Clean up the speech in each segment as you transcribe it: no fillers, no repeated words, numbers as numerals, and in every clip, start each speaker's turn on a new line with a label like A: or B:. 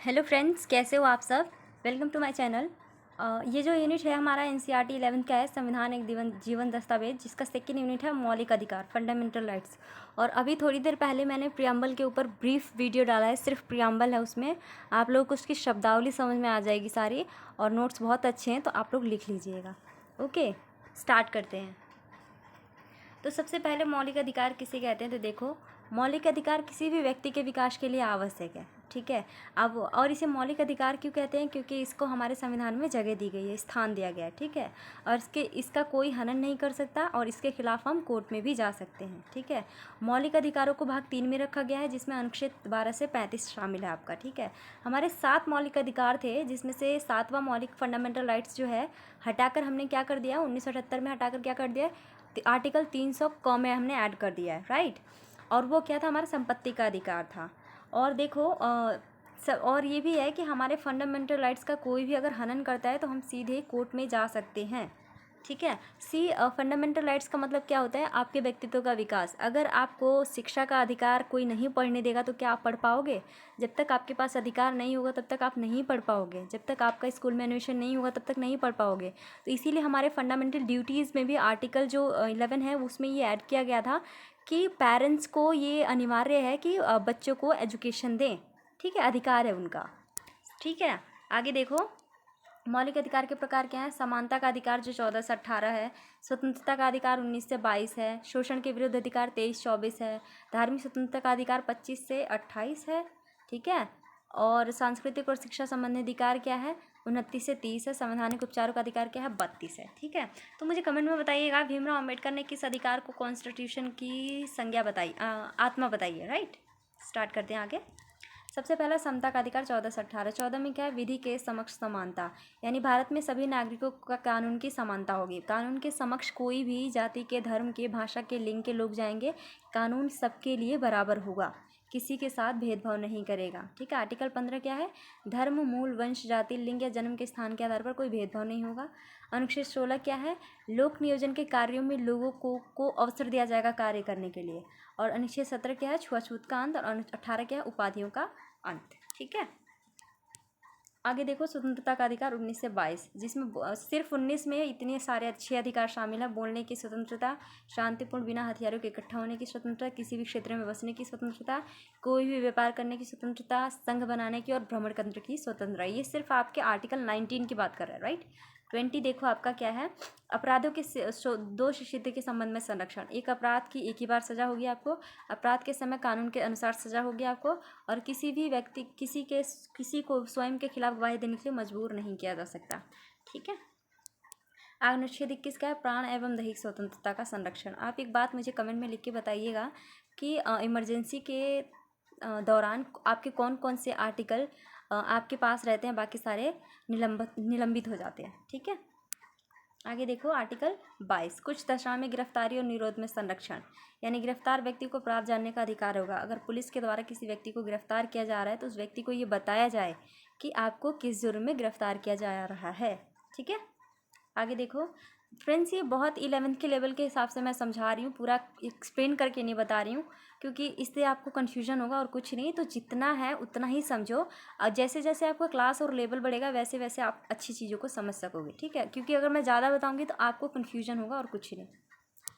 A: Hello friends, कैसे हो आप सब। Welcome to my channel. ये जो यूनिट है हमारा एनसीईआरटी 11th का है, संविधान एक जीवन दस्तावेज, जिसका सेकंड यूनिट है मौलिक अधिकार, फंडामेंटल राइट्स। और अभी थोड़ी देर पहले मैंने प्रियम्बल के ऊपर ब्रीफ वीडियो डाला है, सिर्फ प्रियम्बल है उसमें। आप लोग को उसकी शब्दावली समझ में आ जाएगी सारी, और नोट्स बहुत अच्छे हैं, तो आप लोग लिख लीजिएगा। ओके, स्टार्ट करते हैं। तो सबसे पहले मौलिक अधिकार किसे कहते हैं, तो देखो, मौलिक अधिकार किसी भी व्यक्ति के विकास के लिए आवश्यक है, ठीक है। अब और इसे मौलिक अधिकार क्यों कहते हैं, क्योंकि इसको हमारे संविधान में जगह दी गई है, स्थान दिया गया है, ठीक है। और इसका कोई हनन नहीं कर सकता, और इसके खिलाफ हम कोर्ट में भी जा सकते हैं, ठीक है। मौलिक अधिकारों को भाग 3 में रखा गया है, जिसमें अनुच्छेद 12 से 35 शामिल है आपका, ठीक है। हमारे 7 मौलिक अधिकार थे, जिसमें से 7वां मौलिक फंडामेंटल राइट्स जो है हटाकर हमने क्या कर दिया, 1978 में हटाकर क्या कर दिया, आर्टिकल 300 क में हमने ऐड कर दिया है, राइट। और वो क्या था, हमारा संपत्ति का अधिकार था। और देखो और ये भी है कि हमारे फंडामेंटल राइट्स का कोई भी अगर हनन करता है तो हम सीधे कोर्ट में जा सकते हैं, ठीक है। फंडामेंटल राइट्स का मतलब क्या होता है, आपके व्यक्तित्व का विकास। अगर आपको शिक्षा का अधिकार कोई नहीं पढ़ने देगा तो क्या आप पढ़ पाओगे। जब तक आपके पास अधिकार नहीं होगा तब तक आप नहीं पढ़ पाओगे, जब तक आपका स्कूल में एडमिशन नहीं होगा तब तक नहीं पढ़ पाओगे। तो इसीलिए हमारे फंडामेंटल ड्यूटीज़ में भी आर्टिकल जो 11 है उसमें ये ऐड किया गया था कि पेरेंट्स को ये अनिवार्य है कि बच्चों को एजुकेशन दें, ठीक है, अधिकार है उनका, ठीक है। आगे देखो, मौलिक अधिकार के प्रकार क्या है। समानता का अधिकार जो 14 से 18 है, स्वतंत्रता का अधिकार 19 से 22 है, शोषण के विरुद्ध अधिकार 23-24 है, धार्मिक स्वतंत्रता का अधिकार 25 से 28 है, ठीक है। और सांस्कृतिक और शिक्षा संबंधी अधिकार क्या है, 29 से 30 है। संवैधानिक उपचारों का अधिकार क्या है, 32 है, ठीक है। तो मुझे कमेंट में बताइएगा, भीमराव अम्बेडकर ने किस अधिकार को कॉन्स्टिट्यूशन की संज्ञा बताई, आत्मा बताई है, राइट। स्टार्ट करते हैं आगे। सबसे पहला समता का अधिकार 14 से 18। 14 में क्या है, विधि के समक्ष समानता, यानी भारत में सभी नागरिकों का कानून की समानता होगी। कानून के समक्ष कोई भी जाति के, धर्म के, भाषा के, लिंग के लोग जाएंगे, कानून सबके लिए बराबर होगा, किसी के साथ भेदभाव नहीं करेगा, ठीक है। आर्टिकल 15 क्या है, धर्म, मूल, वंश, जाति, लिंग या जन्म के स्थान के आधार पर कोई भेदभाव नहीं होगा। अनुच्छेद 16 क्या है, लोक नियोजन के कार्यों में लोगों को अवसर दिया जाएगा कार्य करने के लिए। और अनुच्छेद 17 क्या है, छुआछूत का अंत। और 18 क्या है, उपाधियों का अंत, ठीक है। आगे देखो, स्वतंत्रता का अधिकार 19 से 22, जिसमें सिर्फ 19 में इतने सारे अच्छे अधिकार शामिल हैं। बोलने की स्वतंत्रता, शांतिपूर्ण बिना हथियारों के इकट्ठा होने की स्वतंत्रता, किसी भी क्षेत्र में बसने की स्वतंत्रता, कोई भी व्यापार करने की स्वतंत्रता, संघ बनाने की और भ्रमण तंत्र की स्वतंत्रता। ये सिर्फ आपके आर्टिकल 19 की बात कर रहा है, राइट। 20 देखो आपका क्या है, अपराधों के दोष सिद्ध के संबंध में संरक्षण। एक अपराध की एक ही बार सजा होगी आपको, अपराध के समय कानून के अनुसार सजा होगी आपको, और किसी भी व्यक्ति किसी को स्वयं के खिलाफ गवाही देने के लिए मजबूर नहीं किया जा सकता, ठीक है। अनुच्छेद 21 का है, प्राण एवं दैहिक स्वतंत्रता का संरक्षण। आप एक बात मुझे कमेंट में लिख के बताइएगा कि इमरजेंसी के दौरान आपके कौन कौन से आर्टिकल आपके पास रहते हैं, बाकी सारे निलंबित हो जाते हैं, ठीक है। आगे देखो, आर्टिकल 22, कुछ दशा में गिरफ्तारी और निरोध में संरक्षण, यानी गिरफ्तार व्यक्ति को अपराध जानने का अधिकार होगा। अगर पुलिस के द्वारा किसी व्यक्ति को गिरफ्तार किया जा रहा है तो उस व्यक्ति को ये बताया जाए कि आपको किस जुर्म में गिरफ्तार किया जा रहा है, ठीक है। आगे देखो फ्रेंड्स, ये बहुत 11th के लेवल के हिसाब से मैं समझा रही हूँ, पूरा एक्सप्लेन करके नहीं बता रही हूँ, क्योंकि इससे आपको कन्फ्यूजन होगा और कुछ नहीं। तो जितना है उतना ही समझो, और जैसे जैसे आपका क्लास और लेवल बढ़ेगा वैसे वैसे आप अच्छी चीज़ों को समझ सकोगे, ठीक है। क्योंकि अगर मैं ज़्यादा बताऊँगी तो आपको कन्फ्यूजन होगा और कुछ नहीं,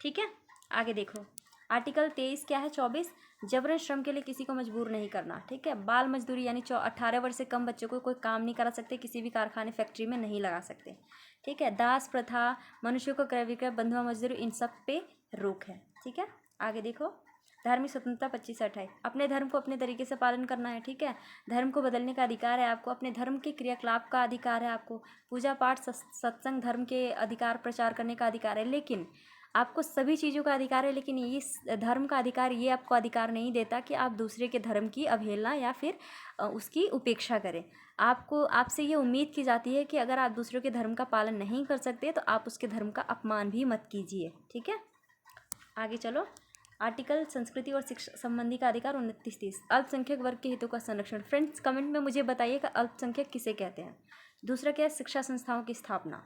A: ठीक है। आगे देखो, आर्टिकल 23 क्या है, 24, जबरन श्रम के लिए किसी को मजबूर नहीं करना, ठीक है। बाल मजदूरी, यानी 18 वर्ष से कम बच्चों को कोई काम नहीं करा सकते, किसी भी कारखाने फैक्ट्री में नहीं लगा सकते, ठीक है। दास प्रथा, मनुष्यों को क्रय विक्रय, बंधुआ मजदूरी, इन सब पे रोक है, ठीक है। आगे देखो, धार्मिक स्वतंत्रता 25 से 28, अपने धर्म को अपने तरीके से पालन करना है, ठीक है। धर्म को बदलने का अधिकार है आपको, अपने धर्म के क्रियाकलाप का अधिकार है आपको, पूजा पाठ, सत्संग, धर्म के अधिकार प्रचार करने का अधिकार है। लेकिन आपको सभी चीज़ों का अधिकार है, लेकिन ये धर्म का अधिकार ये आपको अधिकार नहीं देता कि आप दूसरे के धर्म की अवहेलना या फिर उसकी उपेक्षा करें। आपसे ये उम्मीद की जाती है कि अगर आप दूसरों के धर्म का पालन नहीं कर सकते तो आप उसके धर्म का अपमान भी मत कीजिए, ठीक है। आगे चलो, आर्टिकल संस्कृति और शिक्षा संबंधी का अधिकार 29-30, अल्पसंख्यक वर्ग के हितों का संरक्षण। फ्रेंड्स कमेंट में मुझे बताइए कि अल्पसंख्यक किसे कहते हैं। दूसरा क्या है, शिक्षा संस्थाओं की स्थापना।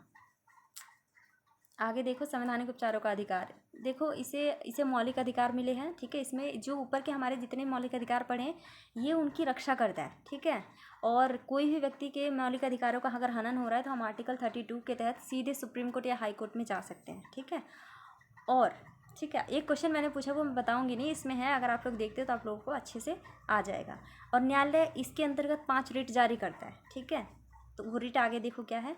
A: आगे देखो, संवैधानिक उपचारों का अधिकार, देखो इसे मौलिक अधिकार मिले हैं, ठीक है। इसमें जो ऊपर के हमारे जितने मौलिक अधिकार पढ़े हैं ये उनकी रक्षा करता है, ठीक है। और कोई भी व्यक्ति के मौलिक अधिकारों का अगर हनन हो रहा है तो हम आर्टिकल 32 के तहत सीधे सुप्रीम कोर्ट या हाई कोर्ट में जा सकते हैं, ठीक है। और ठीक है, एक क्वेश्चन मैंने पूछा वो मैं बताऊंगी नहीं, इसमें है, अगर आप लोग देखते हो तो आप लोगों को अच्छे से आ जाएगा। और न्यायालय इसके अंतर्गत 5 रिट जारी करता है, ठीक है। तो वो रिट आगे देखो क्या है।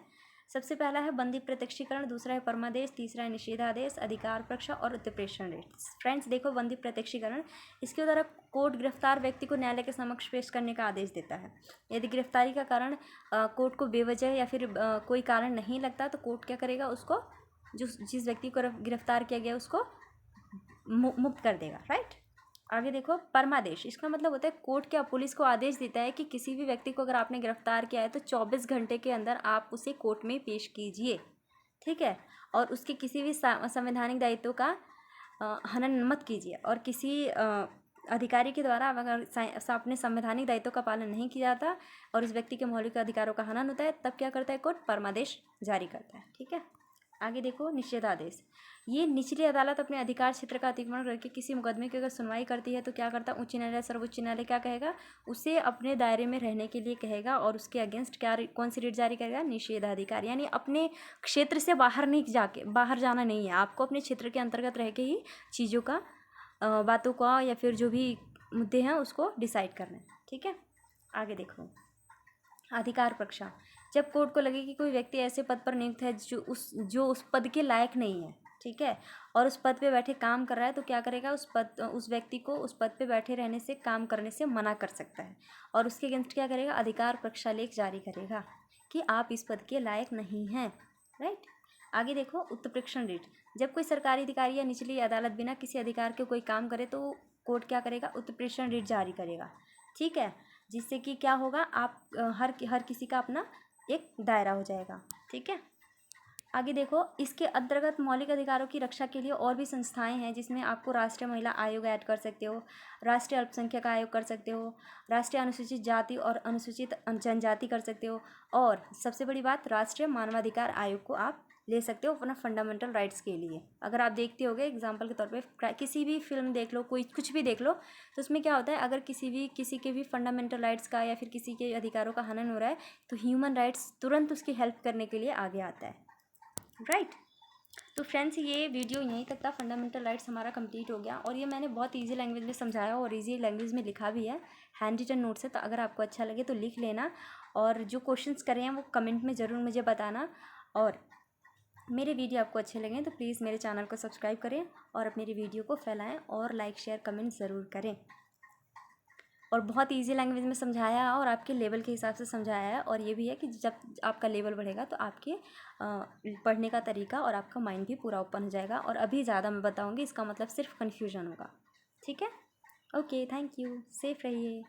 A: सबसे पहला है बंदी प्रत्यक्षीकरण, दूसरा है परमादेश, तीसरा है निषेधादेश, अधिकार परीक्षा और उत्प्रेषण रिट। फ्रेंड्स देखो, बंदी प्रत्यक्षीकरण, इसके द्वारा कोर्ट गिरफ्तार व्यक्ति को न्यायालय के समक्ष पेश करने का आदेश देता है। यदि गिरफ्तारी का कारण कोर्ट को बेवजह या फिर कोई कारण नहीं लगता तो कोर्ट क्या करेगा, उसको जिस व्यक्ति को गिरफ्तार किया गया उसको मुक्त कर देगा, राइट। आगे देखो, परमादेश, इसका मतलब होता है कोर्ट क्या पुलिस को आदेश देता है कि किसी भी व्यक्ति को अगर आपने गिरफ्तार किया है तो 24 घंटे के अंदर आप उसे कोर्ट में पेश कीजिए, ठीक है। और उसके किसी भी संवैधानिक दायित्व का हनन मत कीजिए। और किसी अधिकारी के द्वारा अगर अपने संवैधानिक दायित्व का पालन नहीं किया जाता और उस व्यक्ति के मौलिक अधिकारों का हनन होता है तब क्या करता है कोर्ट, परमादेश जारी करता है, ठीक है। आगे देखो, निषेधादेश, ये निचली अदालत अपने अधिकार क्षेत्र का अतिक्रमण करके किसी मुकदमे की अगर सुनवाई करती है तो क्या करता है उच्च न्यायालय, सर्वोच्च न्यायालय क्या कहेगा, उसे अपने दायरे में रहने के लिए कहेगा और उसके अगेंस्ट क्या कौन सी रिट जारी करेगा, निषेधाधिकार। यानी अपने क्षेत्र से बाहर नहीं जाके, बाहर जाना नहीं है आपको, अपने क्षेत्र के अंतर्गत रह के ही चीज़ों का बातों का या फिर जो भी मुद्दे हैं उसको डिसाइड करना है, ठीक है। आगे देखो, अधिकार परीक्षा, जब कोर्ट को लगे कि कोई व्यक्ति ऐसे पद पर नियुक्त है जो उस पद के लायक नहीं है, ठीक है, और उस पद पे बैठे काम कर रहा है तो क्या करेगा, उस व्यक्ति को उस पद पे बैठे रहने से, काम करने से मना कर सकता है। और उसके अगेंस्ट क्या करेगा, अधिकार परीक्षा लेख जारी करेगा कि आप इस पद के लायक नहीं हैं, राइट। आगे देखो, उत्प्रेक्षण रिट, जब कोई सरकारी अधिकारी या निचली अदालत बिना किसी अधिकार के कोई काम करे तो कोर्ट क्या करेगा, उत्प्रेक्षण रिट जारी करेगा, ठीक है। जिससे कि क्या होगा, आप हर किसी का अपना एक दायरा हो जाएगा, ठीक है। आगे देखो, इसके अंतर्गत मौलिक अधिकारों की रक्षा के लिए और भी संस्थाएं हैं जिसमें आपको राष्ट्रीय महिला आयोग ऐड कर सकते हो, राष्ट्रीय अल्पसंख्यक आयोग कर सकते हो, राष्ट्रीय अनुसूचित जाति और अनुसूचित जनजाति कर सकते हो, और सबसे बड़ी बात, राष्ट्रीय मानवाधिकार आयोग को आप ले सकते हो अपना फंडामेंटल राइट्स के लिए। अगर आप देखते होगे एग्जांपल के तौर पे किसी भी फिल्म देख लो, कोई कुछ भी देख लो, तो उसमें क्या होता है, अगर किसी के भी फंडामेंटल राइट्स का या फिर किसी के अधिकारों का हनन हो रहा है तो ह्यूमन राइट्स तुरंत उसकी हेल्प करने के लिए आगे आता है, राइट। तो फ्रेंड्स, ये वीडियो यहीं तक था, फंडामेंटल राइट्स हमारा कंप्लीट हो गया। और ये मैंने बहुत इजी लैंग्वेज में समझाया और इजी लैंग्वेज में लिखा भी है, हैंड रिटन नोट्स है, तो अगर आपको अच्छा लगे तो लिख लेना। और जो क्वेश्चंस करे हैं वो कमेंट में ज़रूर मुझे बताना। और मेरे वीडियो आपको अच्छे लगें तो प्लीज़ मेरे चैनल को सब्सक्राइब करें और मेरी वीडियो को फैलाएं और लाइक शेयर कमेंट ज़रूर करें। और बहुत इजी लैंग्वेज में समझाया है और आपके लेवल के हिसाब से समझाया है। और ये भी है कि जब आपका लेवल बढ़ेगा तो आपके पढ़ने का तरीका और आपका माइंड भी पूरा ओपन हो जाएगा। और अभी ज़्यादा मैं बताऊँगी, इसका मतलब सिर्फ कन्फ्यूजन होगा, ठीक है। ओके, थैंक यू, सेफ रहिए।